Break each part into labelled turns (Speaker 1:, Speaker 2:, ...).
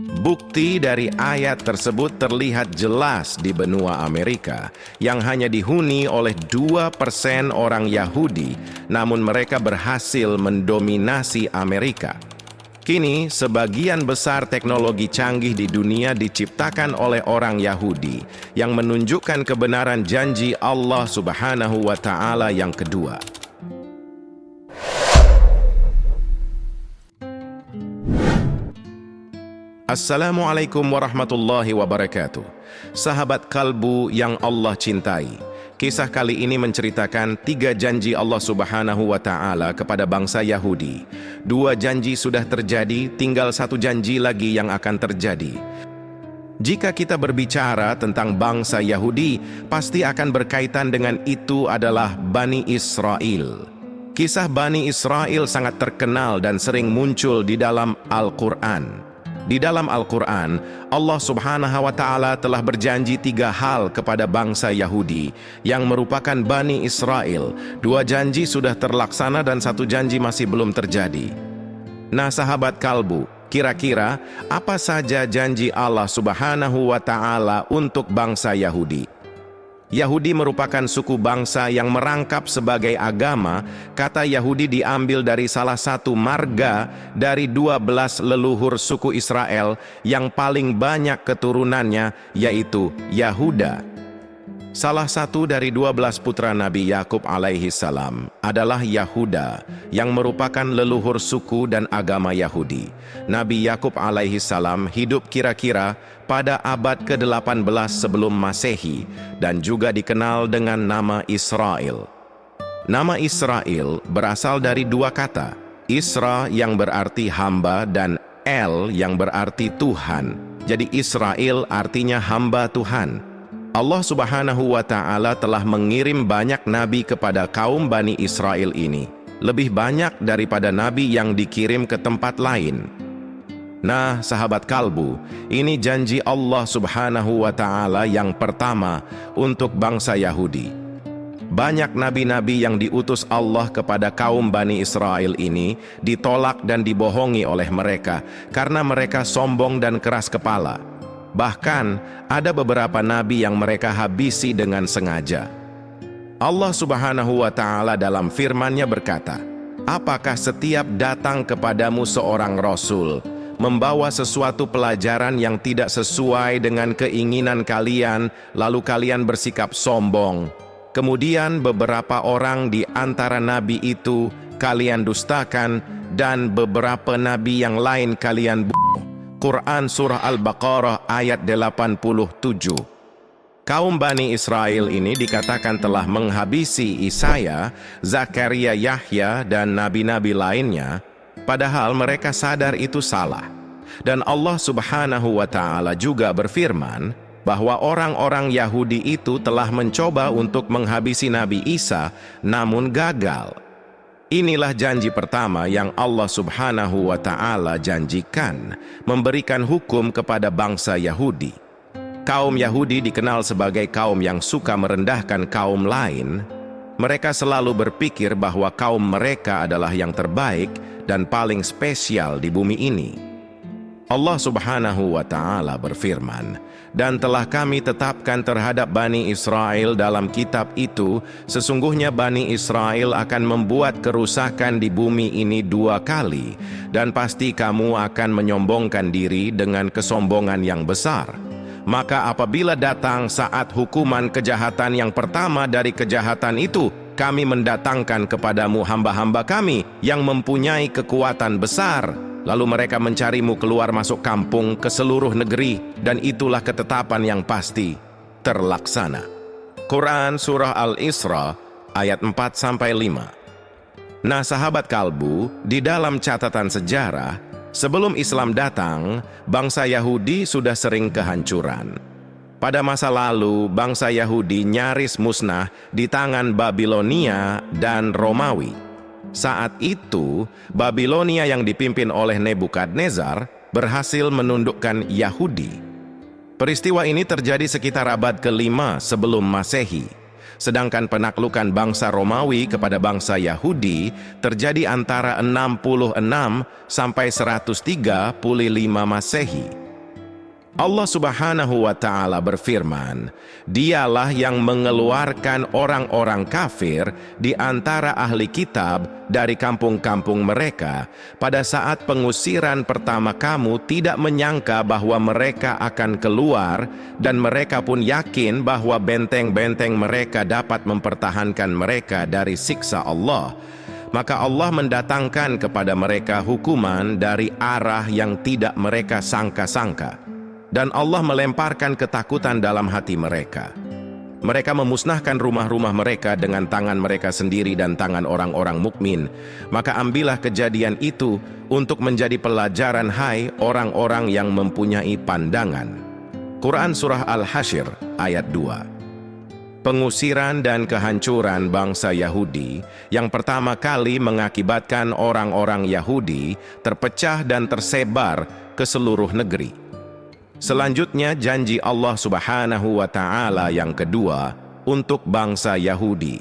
Speaker 1: Bukti dari ayat tersebut terlihat jelas di benua Amerika yang hanya dihuni oleh 2% orang Yahudi, namun mereka berhasil mendominasi Amerika. Kini, sebagian besar teknologi canggih di dunia diciptakan oleh orang Yahudi yang menunjukkan kebenaran janji Allah Subhanahu wa Ta'ala yang kedua. Assalamualaikum warahmatullahi wabarakatuh. Sahabat kalbu yang Allah cintai, kisah kali ini menceritakan 3 janji Allah Subhanahu wa Ta'ala kepada bangsa Yahudi. 2 janji sudah terjadi, tinggal 1 janji lagi yang akan terjadi. Jika kita berbicara tentang bangsa Yahudi, pasti akan berkaitan dengan itu adalah Bani Israel. Kisah Bani Israel sangat terkenal dan sering muncul di dalam Al-Quran. Di dalam Al-Quran, Allah Subhanahu wa Ta'ala telah berjanji 3 hal kepada bangsa Yahudi yang merupakan Bani Israel. 2 janji sudah terlaksana dan 1 janji masih belum terjadi. Nah, sahabat kalbu, kira-kira apa saja janji Allah Subhanahu wa Ta'ala untuk bangsa Yahudi? Yahudi merupakan suku bangsa yang merangkap sebagai agama. Kata Yahudi diambil dari salah satu marga dari 12 leluhur suku Israel yang paling banyak keturunannya, yaitu Yahuda. Salah satu dari 12 putra Nabi Yakub alaihi salam adalah Yahuda, yang merupakan leluhur suku dan agama Yahudi. Nabi Yakub alaihi salam hidup kira-kira pada abad ke-18 sebelum Masehi dan juga dikenal dengan nama Israel. Nama Israel berasal dari 2 kata, Isra yang berarti hamba dan El yang berarti Tuhan. Jadi Israel artinya hamba Tuhan. Allah Subhanahu wa Ta'ala telah mengirim banyak nabi kepada kaum Bani Israel ini, lebih banyak daripada nabi yang dikirim ke tempat lain. Nah, sahabat kalbu, ini janji Allah Subhanahu wa Ta'ala yang pertama untuk bangsa Yahudi. Banyak nabi-nabi yang diutus Allah kepada kaum Bani Israel ini ditolak dan dibohongi oleh mereka karena mereka sombong dan keras kepala. Bahkan, ada beberapa nabi yang mereka habisi dengan sengaja. Allah Subhanahu wa Ta'ala dalam firman-Nya berkata, "Apakah setiap datang kepadamu seorang rasul, membawa sesuatu pelajaran yang tidak sesuai dengan keinginan kalian, lalu kalian bersikap sombong? Kemudian beberapa orang di antara nabi itu kalian dustakan, dan beberapa nabi yang lain kalian bunuh." Quran Surah Al-Baqarah ayat 87. Kaum Bani Israel ini dikatakan telah menghabisi Yesaya, Zakaria, Yahya, dan nabi-nabi lainnya, padahal mereka sadar itu salah. Dan Allah Subhanahu wa Ta'ala juga berfirman bahwa orang-orang Yahudi itu telah mencoba untuk menghabisi Nabi Isa, namun gagal. Inilah janji pertama yang Allah Subhanahu wa Ta'ala janjikan, memberikan hukum kepada bangsa Yahudi. Kaum Yahudi dikenal sebagai kaum yang suka merendahkan kaum lain. Mereka selalu berpikir bahwa kaum mereka adalah yang terbaik dan paling spesial di bumi ini. Allah Subhanahu wa Ta'ala berfirman, "Dan telah kami tetapkan terhadap Bani Israel dalam kitab itu, sesungguhnya Bani Israel akan membuat kerusakan di bumi ini 2 kali, dan pasti kamu akan menyombongkan diri dengan kesombongan yang besar. Maka apabila datang saat hukuman kejahatan yang pertama dari kejahatan itu, kami mendatangkan kepadamu hamba-hamba kami yang mempunyai kekuatan besar. Lalu mereka mencarimu keluar masuk kampung ke seluruh negeri, dan itulah ketetapan yang pasti terlaksana." Quran Surah Al-Isra ayat 4-5. Nah, sahabat kalbu, di dalam catatan sejarah, sebelum Islam datang, bangsa Yahudi sudah sering kehancuran. Pada masa lalu, bangsa Yahudi nyaris musnah di tangan Babilonia dan Romawi. Saat itu, Babilonia yang dipimpin oleh Nebukadnezar berhasil menundukkan Yahudi. Peristiwa ini terjadi sekitar abad ke-5 sebelum Masehi. Sedangkan penaklukan bangsa Romawi kepada bangsa Yahudi terjadi antara 66 sampai 135 Masehi. Allah Subhanahu wa Ta'ala berfirman, "Dialah yang mengeluarkan orang-orang kafir di antara ahli kitab dari kampung-kampung mereka pada saat pengusiran pertama. Kamu tidak menyangka bahwa mereka akan keluar, dan mereka pun yakin bahwa benteng-benteng mereka dapat mempertahankan mereka dari siksa Allah. Maka Allah mendatangkan kepada mereka hukuman dari arah yang tidak mereka sangka-sangka. Dan Allah melemparkan ketakutan dalam hati mereka. Mereka memusnahkan rumah-rumah mereka dengan tangan mereka sendiri dan tangan orang-orang mukmin. Maka ambillah kejadian itu untuk menjadi pelajaran, hai orang-orang yang mempunyai pandangan." Quran Surah Al-Hasyr ayat 2. Pengusiran dan kehancuran bangsa Yahudi yang pertama kali mengakibatkan orang-orang Yahudi terpecah dan tersebar ke seluruh negeri. Selanjutnya, janji Allah Subhanahu wa Ta'ala yang kedua untuk bangsa Yahudi.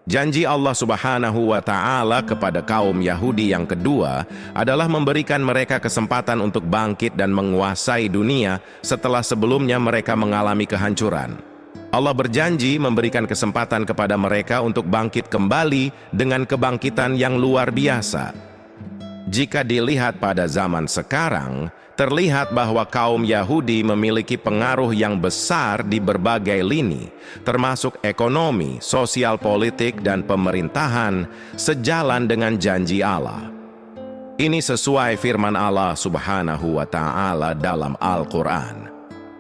Speaker 1: Janji Allah Subhanahu wa Ta'ala kepada kaum Yahudi yang kedua adalah memberikan mereka kesempatan untuk bangkit dan menguasai dunia setelah sebelumnya mereka mengalami kehancuran. Allah berjanji memberikan kesempatan kepada mereka untuk bangkit kembali dengan kebangkitan yang luar biasa. Jika dilihat pada zaman sekarang, terlihat bahwa kaum Yahudi memiliki pengaruh yang besar di berbagai lini, termasuk ekonomi, sosial politik, dan pemerintahan, sejalan dengan janji Allah. Ini sesuai firman Allah Subhanahu wa Ta'ala dalam Al-Quran.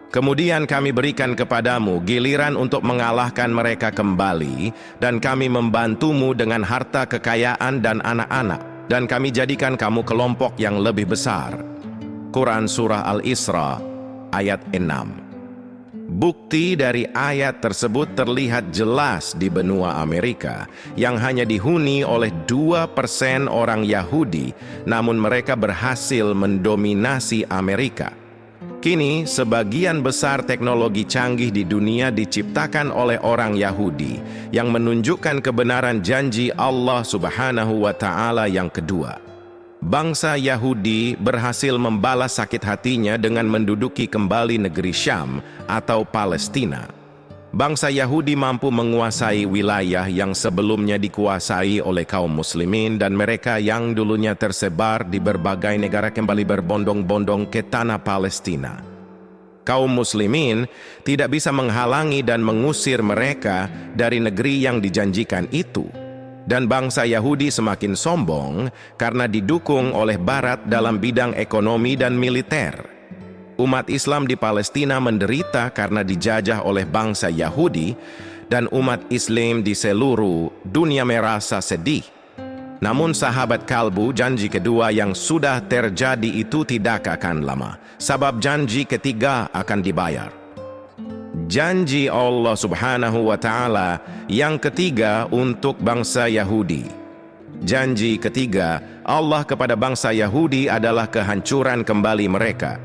Speaker 1: "Kemudian kami berikan kepadamu giliran untuk mengalahkan mereka kembali, dan kami membantumu dengan harta kekayaan dan anak-anak, dan kami jadikan kamu kelompok yang lebih besar." Quran Surah Al-Isra ayat 6. Bukti dari ayat tersebut terlihat jelas di benua Amerika yang hanya dihuni oleh 2% orang Yahudi, namun mereka berhasil mendominasi Amerika. Kini, sebagian besar teknologi canggih di dunia diciptakan oleh orang Yahudi yang menunjukkan kebenaran janji Allah Subhanahu wa Ta'ala yang kedua. Bangsa Yahudi berhasil membalas sakit hatinya dengan menduduki kembali negeri Syam atau Palestina. Bangsa Yahudi mampu menguasai wilayah yang sebelumnya dikuasai oleh kaum muslimin, dan mereka yang dulunya tersebar di berbagai negara kembali berbondong-bondong ke tanah Palestina. Kaum muslimin tidak bisa menghalangi dan mengusir mereka dari negeri yang dijanjikan itu. Dan bangsa Yahudi semakin sombong karena didukung oleh Barat dalam bidang ekonomi dan militer. Umat Islam di Palestina menderita karena dijajah oleh bangsa Yahudi, dan umat Islam di seluruh dunia merasa sedih. Namun sahabat kalbu, janji kedua yang sudah terjadi itu tidak akan lama, sebab janji ketiga akan dibayar. Janji Allah Subhanahu wa Ta'ala yang ketiga untuk bangsa Yahudi. Janji ketiga Allah kepada bangsa Yahudi adalah kehancuran kembali mereka.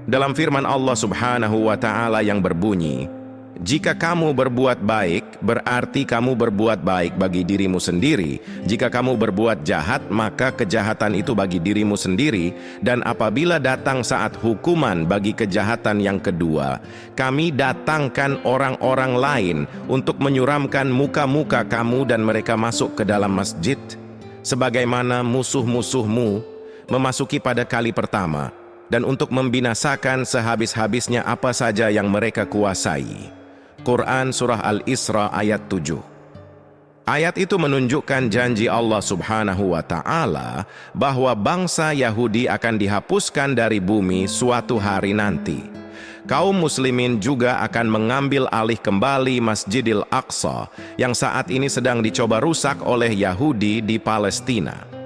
Speaker 1: Dalam firman Allah Subhanahu wa Ta'ala yang berbunyi, "Jika kamu berbuat baik, berarti kamu berbuat baik bagi dirimu sendiri. Jika kamu berbuat jahat, maka kejahatan itu bagi dirimu sendiri. Dan apabila datang saat hukuman bagi kejahatan yang kedua, kami datangkan orang-orang lain untuk menyuramkan muka-muka kamu dan mereka masuk ke dalam masjid, sebagaimana musuh-musuhmu memasuki pada kali pertama, dan untuk membinasakan sehabis-habisnya apa saja yang mereka kuasai." Quran Surah Al-Isra ayat 7. Ayat itu menunjukkan janji Allah Subhanahu wa Ta'ala bahwa bangsa Yahudi akan dihapuskan dari bumi suatu hari nanti. Kaum muslimin juga akan mengambil alih kembali Masjidil Aqsa yang saat ini sedang dicoba rusak oleh Yahudi di Palestina.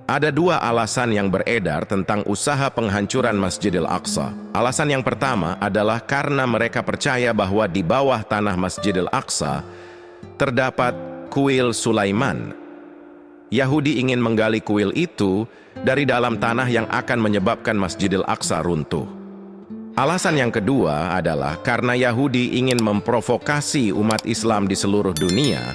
Speaker 1: Ada dua alasan yang beredar tentang usaha penghancuran Masjidil Aqsa. Alasan yang pertama adalah karena mereka percaya bahwa di bawah tanah Masjidil Aqsa terdapat kuil Sulaiman. Yahudi ingin menggali kuil itu dari dalam tanah yang akan menyebabkan Masjidil Aqsa runtuh. Alasan yang kedua adalah karena Yahudi ingin memprovokasi umat Islam di seluruh dunia.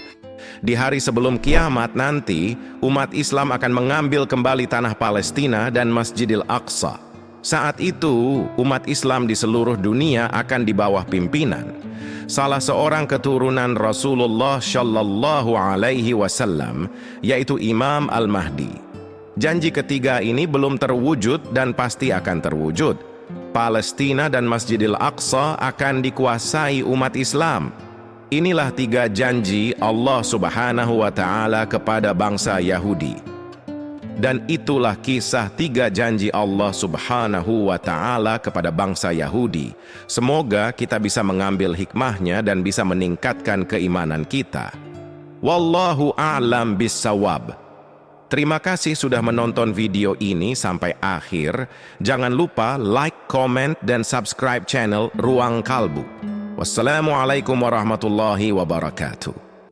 Speaker 1: Di hari sebelum kiamat nanti, umat Islam akan mengambil kembali tanah Palestina dan Masjidil Aqsa. Saat itu, umat Islam di seluruh dunia akan di bawah pimpinan salah seorang keturunan Rasulullah Shallallahu Alaihi Wasallam, yaitu Imam Al-Mahdi. Janji ketiga ini belum terwujud dan pasti akan terwujud. Palestina dan Masjidil Aqsa akan dikuasai umat Islam. Inilah 3 janji Allah Subhanahu wa Ta'ala kepada bangsa Yahudi. Dan itulah kisah 3 janji Allah Subhanahu wa Ta'ala kepada bangsa Yahudi. Semoga kita bisa mengambil hikmahnya dan bisa meningkatkan keimanan kita. Wallahu a'lam bissawab. Terima kasih sudah menonton video ini sampai akhir. Jangan lupa like, comment, dan subscribe channel Ruang Kalbu. Wassalamualaikum warahmatullahi wabarakatuh.